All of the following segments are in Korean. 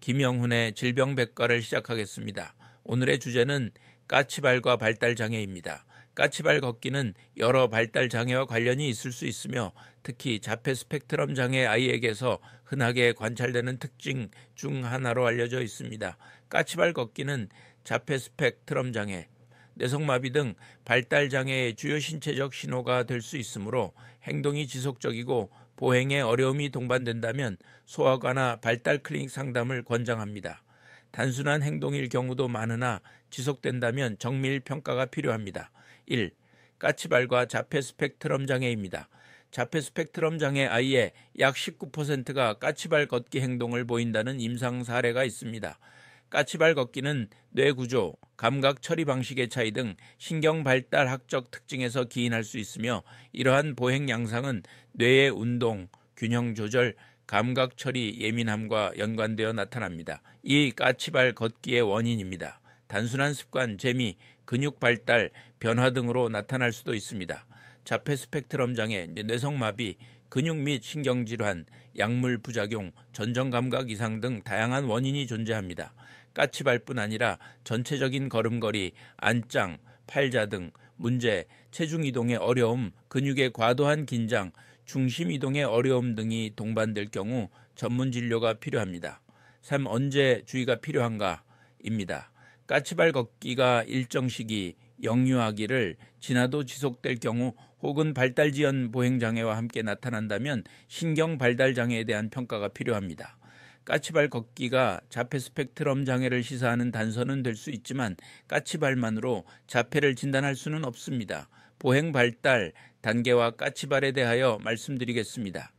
김영훈의 질병백과를 시작하겠습니다. 오늘의 주제는 까치발과 발달장애입니다. 까치발 걷기는 여러 발달장애와 관련이 있을 수 있으며 특히 자폐 스펙트럼 장애 아이에게서 흔하게 관찰되는 특징 중 하나로 알려져 있습니다. 까치발 걷기는 자폐 스펙트럼 장애, 뇌성마비 등 발달장애의 주요 신체적 신호가 될 수 있으므로 행동이 지속적이고 보행에 어려움이 동반된다면 소아과나 발달 클리닉 상담을 권장합니다. 단순한 행동일 경우도 많으나 지속된다면 정밀 평가가 필요합니다. 1. 까치발과 자폐 스펙트럼 장애입니다. 자폐 스펙트럼 장애 아이의 약 19%가 까치발 걷기 행동을 보인다는 임상 사례가 있습니다. 까치발 걷기는 뇌구조, 감각 처리 방식의 차이 등 신경 발달학적 특징에서 기인할 수 있으며 이러한 보행 양상은 뇌의 운동, 균형 조절, 감각 처리 예민함과 연관되어 나타납니다. 이 까치발 걷기의 원인입니다. 단순한 습관, 재미, 근육 발달, 변화 등으로 나타날 수도 있습니다. 자폐 스펙트럼 장애, 뇌성마비, 근육 및 신경질환, 약물 부작용, 전정감각 이상 등 다양한 원인이 존재합니다. 까치발뿐 아니라 전체적인 걸음걸이, 안짱, 팔자 등 문제, 체중 이동의 어려움, 근육의 과도한 긴장, 중심 이동의 어려움 등이 동반될 경우 전문 진료가 필요합니다. 3. 언제 주의가 필요한가?입니다. 까치발 걷기가 일정 시기 역류하기를 지나도 지속될 경우 혹은 발달지연 보행장애와 함께 나타난다면 신경 발달장애에 대한 평가가 필요합니다. 까치발 걷기가 자폐 스펙트럼 장애를 시사하는 단서는 될 수 있지만 까치발만으로 자폐를 진단할 수는 없습니다. 보행 발달 단계와 까치발에 대하여 말씀드리겠습니다.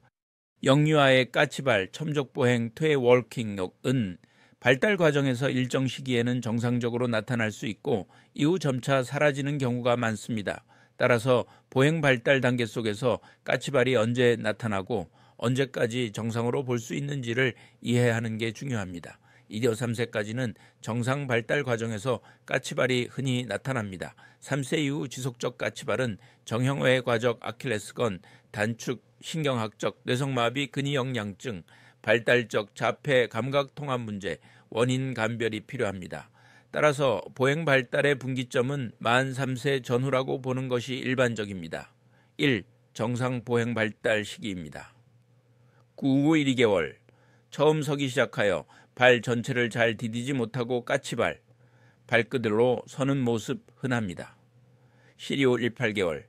역류아의 까치발, 첨족보행, 퇴월킹은 발달 과정에서 일정 시기에는 정상적으로 나타날 수 있고 이후 점차 사라지는 경우가 많습니다. 따라서 보행 발달 단계 속에서 까치발이 언제 나타나고 언제까지 정상으로 볼 수 있는지를 이해하는 게 중요합니다. 2대 3세까지는 정상 발달 과정에서 까치발이 흔히 나타납니다. 3세 이후 지속적 까치발은 정형외 과적 아킬레스건, 단축, 신경학적, 뇌성마비 근위역량증, 발달적 자폐 감각 통합 문제, 원인 감별이 필요합니다. 따라서 보행 발달의 분기점은 만 3세 전후라고 보는 것이 일반적입니다. 1. 정상 보행 발달 시기입니다. 9후 1개월, 처음 서기 시작하여 발 전체를 잘 디디지 못하고 까치발, 발끝으로 서는 모습 흔합니다. 12후 18개월,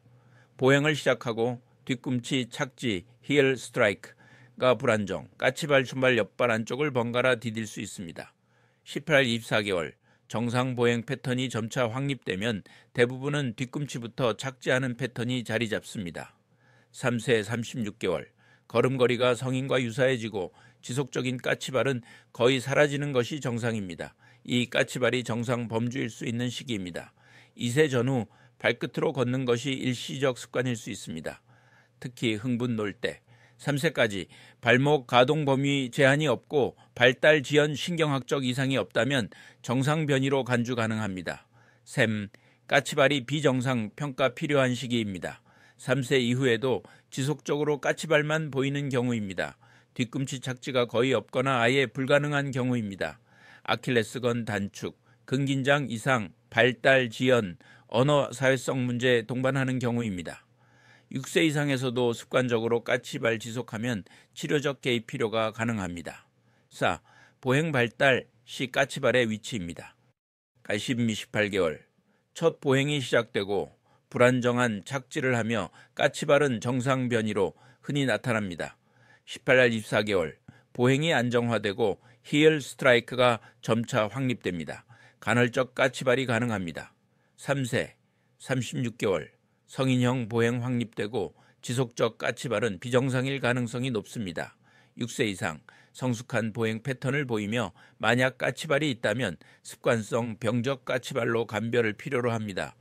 보행을 시작하고 뒤꿈치 착지, 힐 스트라이크가 불안정, 까치발 춘발 옆발 안쪽을 번갈아 디딜 수 있습니다. 18, 24개월, 정상 보행 패턴이 점차 확립되면 대부분은 뒤꿈치부터 착지하는 패턴이 자리 잡습니다. 3세 36개월, 걸음걸이가 성인과 유사해지고 지속적인 까치발은 거의 사라지는 것이 정상입니다. 이 까치발이 정상 범주일 수 있는 시기입니다. 2세 전후 발끝으로 걷는 것이 일시적 습관일 수 있습니다. 특히 흥분 놀 때. 3세까지 발목 가동 범위 제한이 없고 발달 지연 신경학적 이상이 없다면 정상 변이로 간주 가능합니다. 셈, 까치발이 비정상 평가 필요한 시기입니다. 3세 이후에도 지속적으로 까치발만 보이는 경우입니다. 뒤꿈치 착지가 거의 없거나 아예 불가능한 경우입니다. 아킬레스건 단축, 근긴장 이상, 발달 지연, 언어 사회성 문제 동반하는 경우입니다. 6세 이상에서도 습관적으로 까치발 지속하면 치료적 개입 필요가 가능합니다. 4. 보행 발달 시 까치발의 위치입니다. 18개월, 첫 보행이 시작되고 불안정한 착지를 하며 까치발은 정상 변이로 흔히 나타납니다. 18날 24개월, 보행이 안정화되고 힐 스트라이크가 점차 확립됩니다. 간헐적 까치발이 가능합니다. 3세, 36개월, 성인형 보행 확립되고 지속적 까치발은 비정상일 가능성이 높습니다. 6세 이상, 성숙한 보행 패턴을 보이며 만약 까치발이 있다면 습관성 병적 까치발로 감별을 필요로 합니다.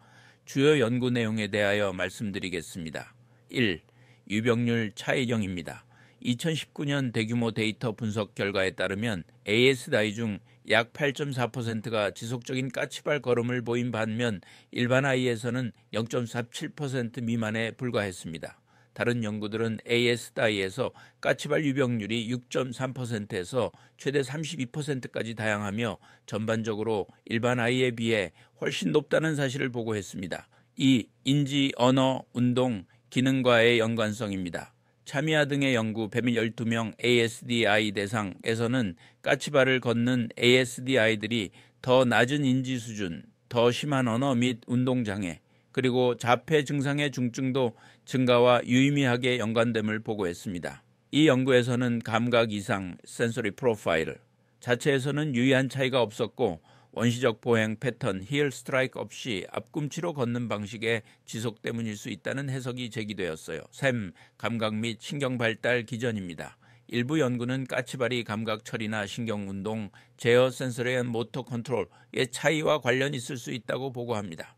주요 연구 내용에 대하여 말씀드리겠습니다. 1. 유병률 차이령입니다. 2019년 대규모 데이터 분석 결과에 따르면 AS 나이 중 약 8.4%가 지속적인 까치발 걸음을 보인 반면 일반 아이에서는 0.47% 미만에 불과했습니다. 다른 연구들은 ASDI에서 까치발 유병률이 6.3%에서 최대 32%까지 다양하며 전반적으로 일반 아이에 비해 훨씬 높다는 사실을 보고했습니다. 2. 인지, 언어, 운동, 기능과의 연관성입니다. 차미아 등의 연구 112명 ASDI 대상에서는 까치발을 걷는 ASDI들이 더 낮은 인지 수준, 더 심한 언어 및 운동장애, 그리고 자폐 증상의 중증도 증가와 유의미하게 연관됨을 보고했습니다. 이 연구에서는 감각 이상 센서리 프로파일 자체에서는 유의한 차이가 없었고 원시적 보행 패턴 힐 스트라이크 없이 앞꿈치로 걷는 방식의 지속 때문일 수 있다는 해석이 제기되었어요. 3. 감각 및 신경 발달 기전입니다. 일부 연구는 까치발이 감각 처리나 신경 운동, 제어 센서리 앤 모터 컨트롤의 차이와 관련이 있을 수 있다고 보고합니다.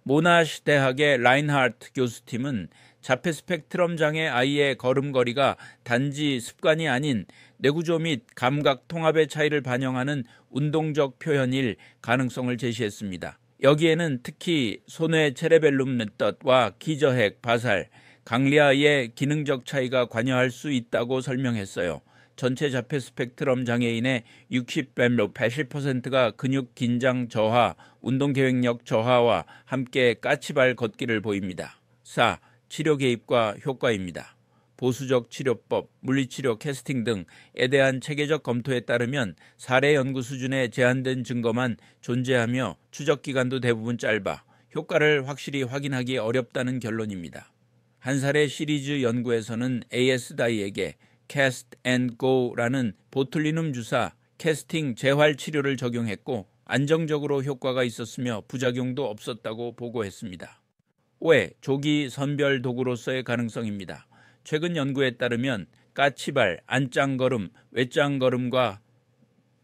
모나시 대학의 라인하르트 교수팀은 자폐 스펙트럼 장애 아이의 걸음걸이가 단지 습관이 아닌 뇌구조 및 감각 통합의 차이를 반영하는 운동적 표현일 가능성을 제시했습니다. 여기에는 특히 소뇌 체레벨룸 네트워크와 기저핵, 바살, 강리아의 기능적 차이가 관여할 수 있다고 설명했어요. 전체 자폐 스펙트럼 장애인의 80%가 근육 긴장 저하, 운동 계획력 저하와 함께 까치발 걷기를 보입니다. 4. 치료 개입과 효과입니다. 보수적 치료법, 물리치료, 캐스팅 등에 대한 체계적 검토에 따르면 사례 연구 수준의 제한된 증거만 존재하며 추적 기간도 대부분 짧아 효과를 확실히 확인하기 어렵다는 결론입니다. 한 사례 시리즈 연구에서는 ASDI에게 Cast and Go라는 보툴리눔 주사 캐스팅 재활 치료를 적용했고 안정적으로 효과가 있었으며 부작용도 없었다고 보고했습니다. 5. 조기 선별 도구로서의 가능성입니다. 최근 연구에 따르면 까치발, 안짱걸음, 외짱걸음과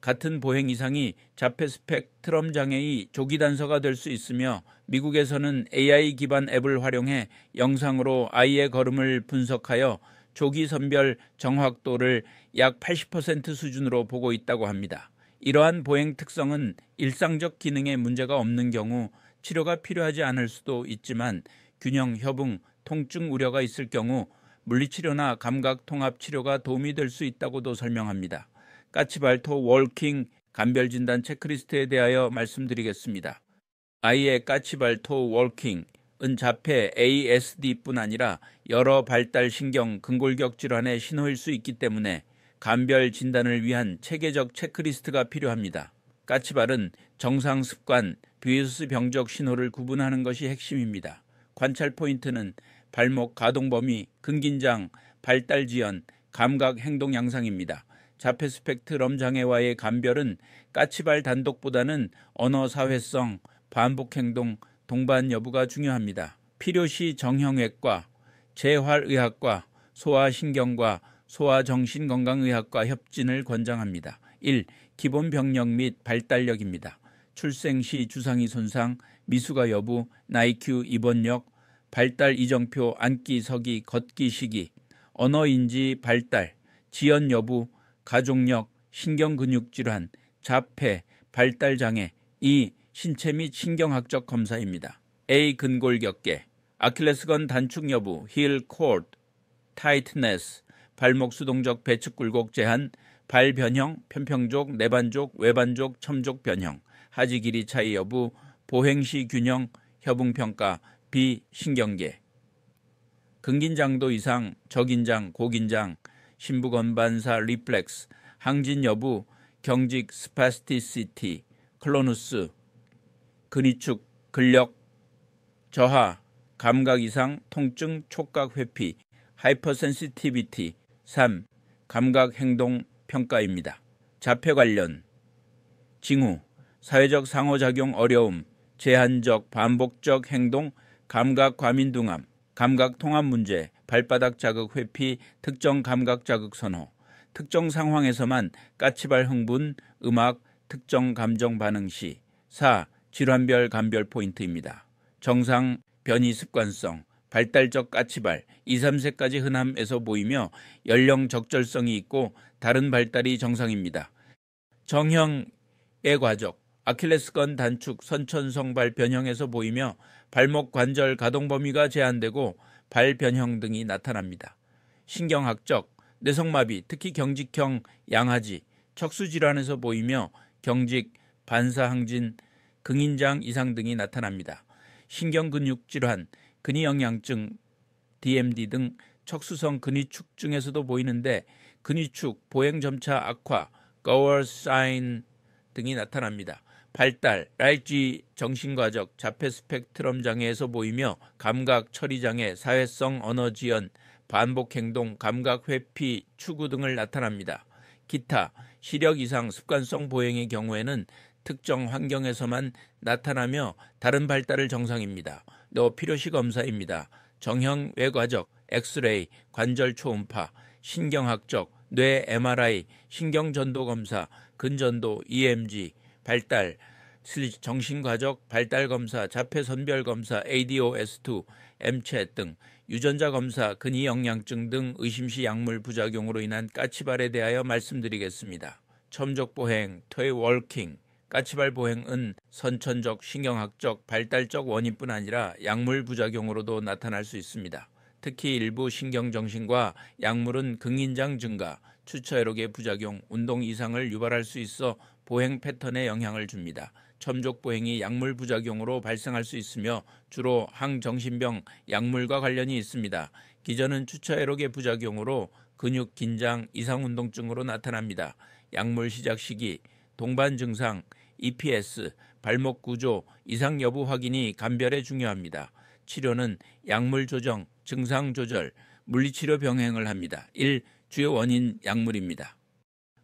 같은 보행 이상이 자폐 스펙트럼 장애의 조기 단서가 될 수 있으며 미국에서는 AI 기반 앱을 활용해 영상으로 아이의 걸음을 분석하여 조기 선별 정확도를 약 80% 수준으로 보고 있다고 합니다. 이러한 보행 특성은 일상적 기능에 문제가 없는 경우 치료가 필요하지 않을 수도 있지만 균형, 협응, 통증 우려가 있을 경우 물리치료나 감각통합치료가 도움이 될 수 있다고도 설명합니다. 까치발토 월킹 감별진단 체크리스트에 대하여 말씀드리겠습니다. 아이의 까치발토 월킹은 자폐 ASD뿐 아니라 여러 발달 신경 근골격 질환의 신호일 수 있기 때문에 감별 진단을 위한 체계적 체크리스트가 필요합니다. 까치발은 정상 습관, 비우스 병적 신호를 구분하는 것이 핵심입니다. 관찰 포인트는 발목 가동 범위, 근긴장, 발달 지연, 감각 행동 양상입니다. 자폐 스펙트럼 장애와의 감별은 까치발 단독보다는 언어 사회성, 반복 행동, 동반 여부가 중요합니다. 필요시 정형외과, 재활의학과, 소아신경과 소아정신건강의학과 협진을 권장합니다. 1. 기본 병력 및 발달력입니다. 출생 시 주상이 손상, 미숙아 여부, 나이큐 입원력, 발달 이정표, 앉기, 서기, 걷기 시기, 언어인지 발달, 지연 여부, 가족력, 신경근육질환, 자폐, 발달장애. 2. 신체 및 신경학적 검사입니다. A. 근골격계, 아킬레스건 단축 여부, 힐 코드, 타이트네스, 발목 수동적 배측 굴곡 제한, 발 변형, 편평족, 내반족, 외반족, 첨족 변형, 하지 길이 차이 여부, 보행시 균형, 협응평가, 비신경계. 근긴장도 이상, 저긴장, 고긴장, 신부건반사 리플렉스, 항진 여부, 경직 스파스티시티, 클로누스, 근위축, 근력, 저하, 감각 이상, 통증, 촉각 회피, 하이퍼센시티비티. 3. 감각 행동 평가입니다. 자폐 관련 징후, 사회적 상호작용 어려움, 제한적 반복적 행동, 감각 과민등함, 감각 통합 문제, 발바닥 자극 회피, 특정 감각 자극 선호, 특정 상황에서만 까치발 흥분, 음악, 특정 감정 반응 시. 4. 질환별 감별 포인트입니다. 정상, 변이 습관성, 발달적 까치발, 2, 3세까지 흔함에서 보이며 연령 적절성이 있고 다른 발달이 정상입니다. 정형의 과적, 아킬레스건 단축, 선천성발 변형에서 보이며 발목 관절 가동 범위가 제한되고 발 변형 등이 나타납니다. 신경학적, 뇌성마비, 특히 경직형 양하지, 척수질환에서 보이며 경직, 반사항진, 긍인장 이상 등이 나타납니다. 신경근육질환, 근위영양증, DMD 등 척수성 근위축증에서도 보이는데 근위축, 보행점차 악화, 거월 사인 등이 나타납니다. 발달, 라이지 정신과적, 자폐 스펙트럼 장애에서 보이며 감각, 처리장애, 사회성 언어지연, 반복행동, 감각 회피, 추구 등을 나타납니다. 기타, 시력 이상, 습관성 보행의 경우에는 특정 환경에서만 나타나며 다른 발달을 정상입니다. 또 필요시 검사입니다. 정형 외과적, 엑스레이, 관절 초음파, 신경학적, 뇌 MRI, 신경전도검사, 근전도, EMG, 발달, 정신과적 발달검사, 자폐선별검사, ADOS2, MCHAT 등 유전자 검사, 근위영양증 등 의심시 약물 부작용으로 인한 까치발에 대하여 말씀드리겠습니다. 첨족보행, 퇴월킹, 까치발 보행은 선천적, 신경학적, 발달적 원인뿐 아니라 약물 부작용으로도 나타날 수 있습니다. 특히 일부 신경정신과 약물은 긍인장 증가, 추처회록의 부작용, 운동 이상을 유발할 수 있어 보행 패턴에 영향을 줍니다. 첨족보행이 약물 부작용으로 발생할 수 있으며 주로 항정신병 약물과 관련이 있습니다. 기전은 추처회록의 부작용으로 근육 긴장, 이상운동증으로 나타납니다. 약물 시작 시기, 동반 증상, EPS, 발목 구조, 이상 여부 확인이 감별에 중요합니다. 치료는 약물 조정, 증상 조절, 물리치료 병행을 합니다. 1. 주요 원인 약물입니다.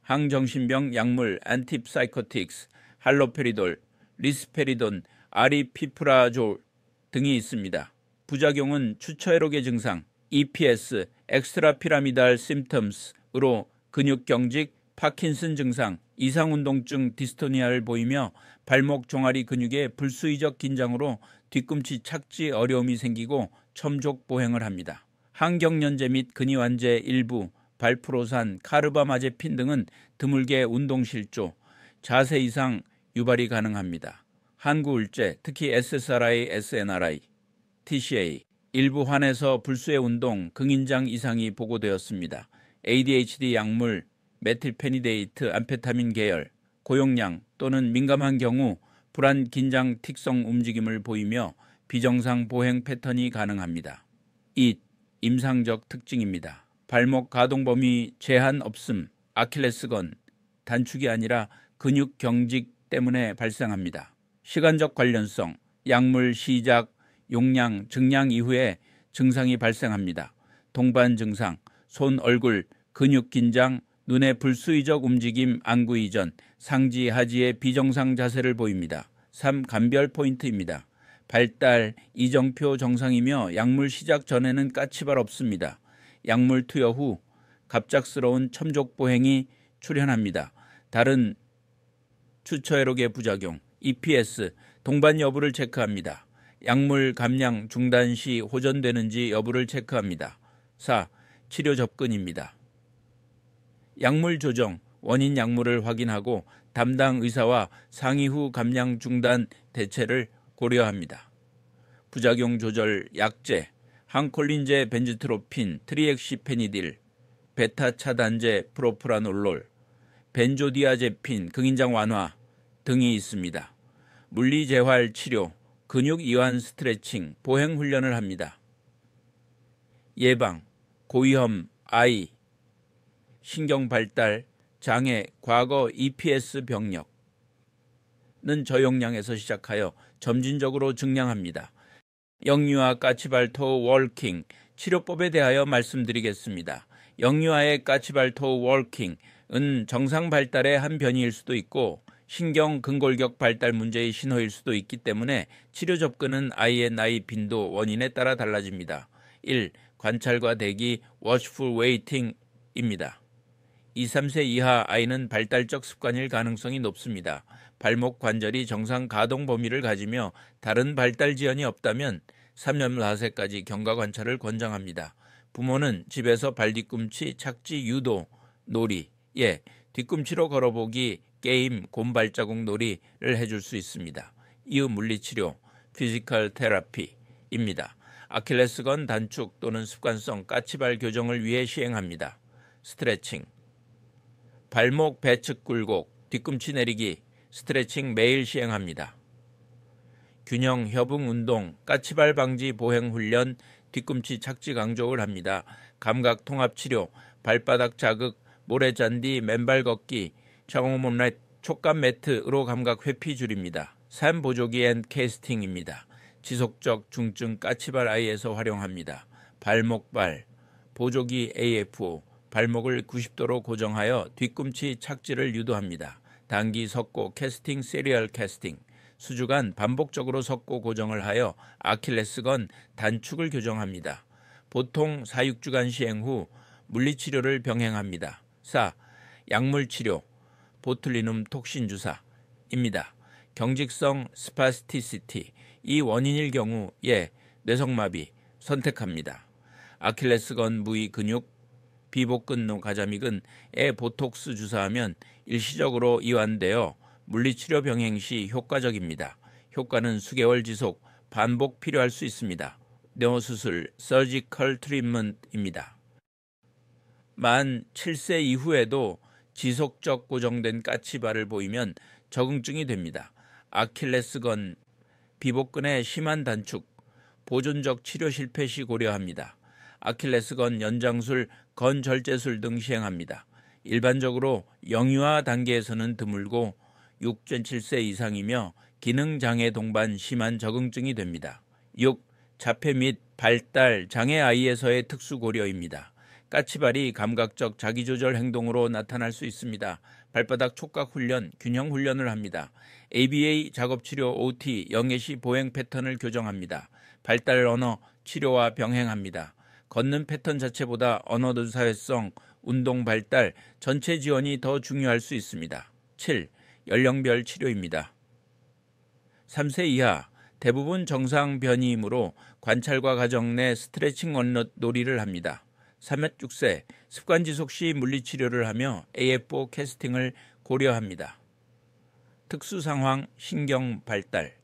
항정신병 약물 안티사이코틱스, 할로페리돌, 리스페리돈, 아리피프라졸 등이 있습니다. 부작용은 추처회록의 증상, EPS, 엑스트라피라미달 심텀스으로 근육경직, 파킨슨 증상, 이상운동증 디스토니아를 보이며 발목 종아리 근육의 불수의적 긴장으로 뒤꿈치 착지 어려움이 생기고 첨족보행을 합니다. 항경련제 및 근위완제 일부, 발프로산, 카르바마제핀 등은 드물게 운동실조, 자세 이상 유발이 가능합니다. 한구울제, 특히 SSRI, SNRI, TCA, 일부 환에서 불수의 운동, 긍인장 이상이 보고되었습니다. ADHD 약물, 메틸페니데이트, 암페타민 계열, 고용량 또는 민감한 경우 불안, 긴장, 틱성 움직임을 보이며 비정상 보행 패턴이 가능합니다. 2. 임상적 특징입니다. 발목 가동 범위 제한 없음, 아킬레스건, 단축이 아니라 근육 경직 때문에 발생합니다. 시간적 관련성, 약물 시작, 용량, 증량 이후에 증상이 발생합니다. 동반 증상, 손, 얼굴, 근육 긴장, 눈의 불수의적 움직임, 안구 이전, 상지, 하지의 비정상 자세를 보입니다. 3. 감별 포인트입니다. 발달, 이정표 정상이며 약물 시작 전에는 까치발 없습니다. 약물 투여 후 갑작스러운 첨족보행이 출현합니다. 다른 추처회록의 부작용, EPS, 동반 여부를 체크합니다. 약물 감량 중단 시 호전되는지 여부를 체크합니다. 4. 치료 접근입니다. 약물 조정, 원인 약물을 확인하고 담당 의사와 상의 후 감량 중단 대체를 고려합니다. 부작용 조절 약제, 항콜린제 벤지트로핀, 트리엑시페니딜, 베타 차단제 프로프라놀롤, 벤조디아제핀, 긍인장 완화 등이 있습니다. 물리재활 치료, 근육 이완 스트레칭, 보행 훈련을 합니다. 예방, 고위험, 아이, 신경발달, 장애, 과거 EPS 병력은 저용량에서 시작하여 점진적으로 증량합니다. 영유아 까치발토 월킹, 치료법에 대하여 말씀드리겠습니다. 영유아의 까치발토 월킹은 정상 발달의 한 변이일 수도 있고 신경 근골격 발달 문제의 신호일 수도 있기 때문에 치료 접근은 아이의 나이, 빈도, 원인에 따라 달라집니다. 1. 관찰과 대기, watchful waiting입니다. 2, 3세 이하 아이는 발달적 습관일 가능성이 높습니다. 발목 관절이 정상 가동 범위를 가지며 다른 발달 지연이 없다면 3년 4세까지 경과 관찰을 권장합니다. 부모는 집에서 발뒤꿈치 착지 유도, 놀이, 뒤꿈치로 걸어보기, 게임, 곰발자국 놀이를 해줄 수 있습니다. 이후 물리치료, 피지컬 테라피입니다. 아킬레스건 단축 또는 습관성 까치발 교정을 위해 시행합니다. 스트레칭. 발목 배측 굴곡, 뒤꿈치 내리기, 스트레칭 매일 시행합니다. 균형 협응 운동, 까치발 방지 보행 훈련, 뒤꿈치 착지 강조를 합니다. 감각 통합 치료, 발바닥 자극, 모래잔디, 맨발 걷기, 샤워몬렛, 촉감 매트로 감각 회피 줄입니다. 삶 보조기 앤 캐스팅입니다. 지속적 중증 까치발 아이에서 활용합니다. 발목발, 보조기 AFO, 발목을 90도로 고정하여 뒤꿈치 착지를 유도합니다. 단기 석고 캐스팅, 세리얼 캐스팅, 수주간 반복적으로 석고 고정을 하여 아킬레스건 단축을 교정합니다. 보통 4-6주간 시행 후 물리치료를 병행합니다. 4. 약물치료, 보툴리눔 톡신 주사입니다. 경직성 스파스티시티, 이 원인일 경우에 뇌성마비 선택합니다. 아킬레스건 부위 근육, 비복근로 가자미근에 보톡스 주사하면 일시적으로 이완되어 물리치료 병행 시 효과적입니다. 효과는 수개월 지속, 반복 필요할 수 있습니다. 뇌수술, 서지컬 트리트먼트입니다. 만 7세 이후에도 지속적 고정된 까치발을 보이면 적응증이 됩니다. 아킬레스건, 비복근의 심한 단축, 보존적 치료 실패 시 고려합니다. 아킬레스건 연장술, 건절제술 등 시행합니다. 일반적으로 영유아 단계에서는 드물고 6.7세 이상이며 기능장애 동반 심한 적응증이 됩니다. 6. 자폐 및 발달 장애 아이에서의 특수 고려입니다. 까치발이 감각적 자기조절 행동으로 나타날 수 있습니다. 발바닥 촉각 훈련, 균형 훈련을 합니다. ABA 작업치료 OT, 영예시 보행 패턴을 교정합니다. 발달 언어 치료와 병행합니다. 걷는 패턴 자체보다 언어 의사회성, 운동 발달, 전체 지원이 더 중요할 수 있습니다. 7. 연령별 치료입니다. 3세 이하, 대부분 정상 변이이므로 관찰과 가정 내 스트레칭 놀이를 합니다. 3-6세, 습관 지속 시 물리치료를 하며 AFO 캐스팅을 고려합니다. 특수 상황, 신경 발달,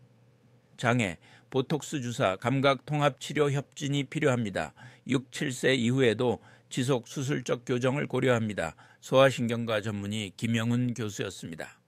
장애, 보톡스 주사, 감각 통합 치료 협진이 필요합니다. 6-7세 이후에도 지속 수술적 교정을 고려합니다. 소아신경과 전문의 김영훈 교수였습니다.